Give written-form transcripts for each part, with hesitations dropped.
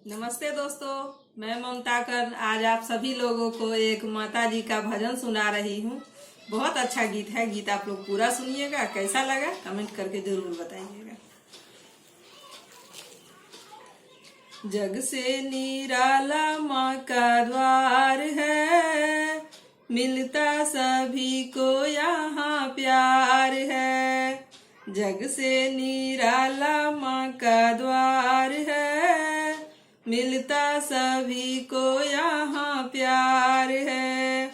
नमस्ते दोस्तों, मैं ममता कर आज आप सभी लोगों को एक माता जी का भजन सुना रही हूँ। बहुत अच्छा गीत है। गीत आप लोग पूरा सुनिएगा। कैसा लगा कमेंट करके जरूर बताइएगा। जग से निराला माँ का द्वार है, मिलता सभी को यहाँ प्यार है। जग से निराला माँ का द्वार है, मिलता सभी को यहाँ प्यार है।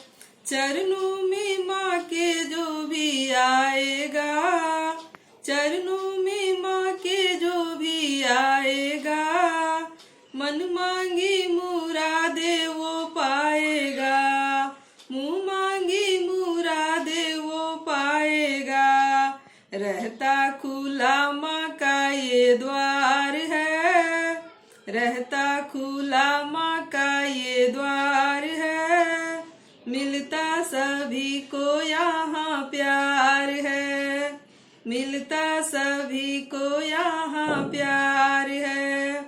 चरणों में माँ के जो भी आएगा, चरणों में माँ के जो भी आएगा, मन मांगी मुरादे वो पाएगा। मुँह मांगी मुरादे वो पाएगा। रहता खुला माँ का ये द्वार है, रहता खुला माँ का ये द्वार है, मिलता सभी को यहाँ प्यार है, मिलता सभी को यहाँ प्यार है।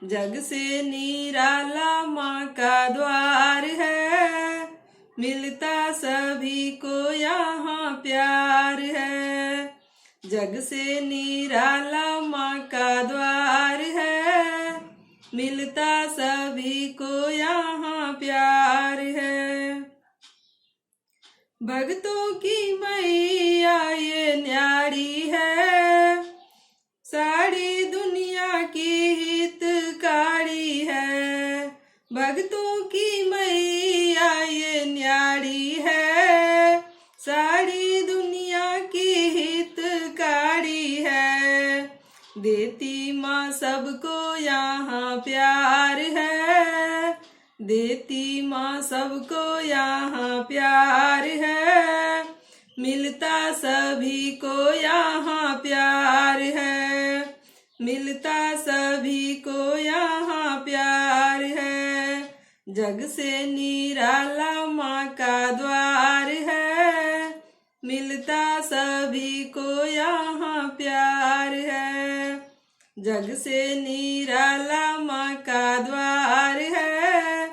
जग से निराला माँ का द्वार है, मिलता सभी को यहाँ प्यार है। जग से निराला माँ का द्वार है, मिलता सभी को यहाँ प्यार है। भक्तों की मैया ये न्यारी है, सारी दुनिया की हितकारी है। भक्तों की मैया ये न्यारी है, सारी दुनिया की हितकारी है। देती माँ सबको यहाँ प्यार है, देती माँ सबको यहाँ प्यार है, मिलता सभी को यहाँ प्यार है, मिलता सभी को यहाँ प्यार है। जग से निराला माँ का द्वार है, मिलता सभी को यहाँ प्यार है। जग से निराला माँ का द्वार है,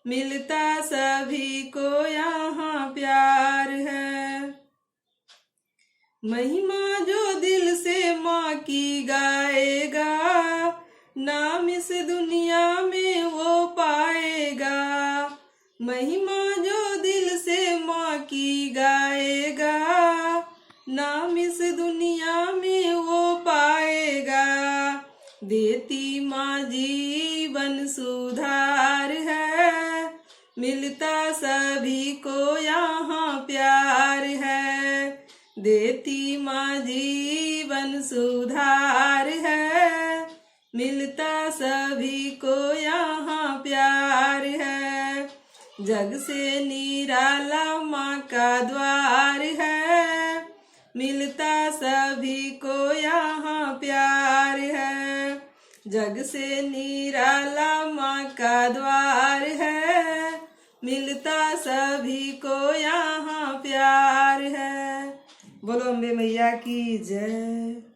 मिलता सभी को यहाँ प्यार है। महिमा जो दिल से माँ की गाएगा, नाम इस दुनिया में वो पाएगा। महिमा जो दिल से माँ की गाएगा, नाम इस दुनिया में वो पाएगा। देती माँ जीवन सुधार है, मिलता सभी को यहाँ प्यार है। देती माँ जीवन सुधार है, मिलता सभी को यहाँ प्यार है। जग से निराला माँ का द्वार है, मिलता सभी को यहाँ प्यार है। जग से निराला माँ का द्वार है, मिलता सभी को यहाँ प्यार है। बोलो अम्बे मैया की जय।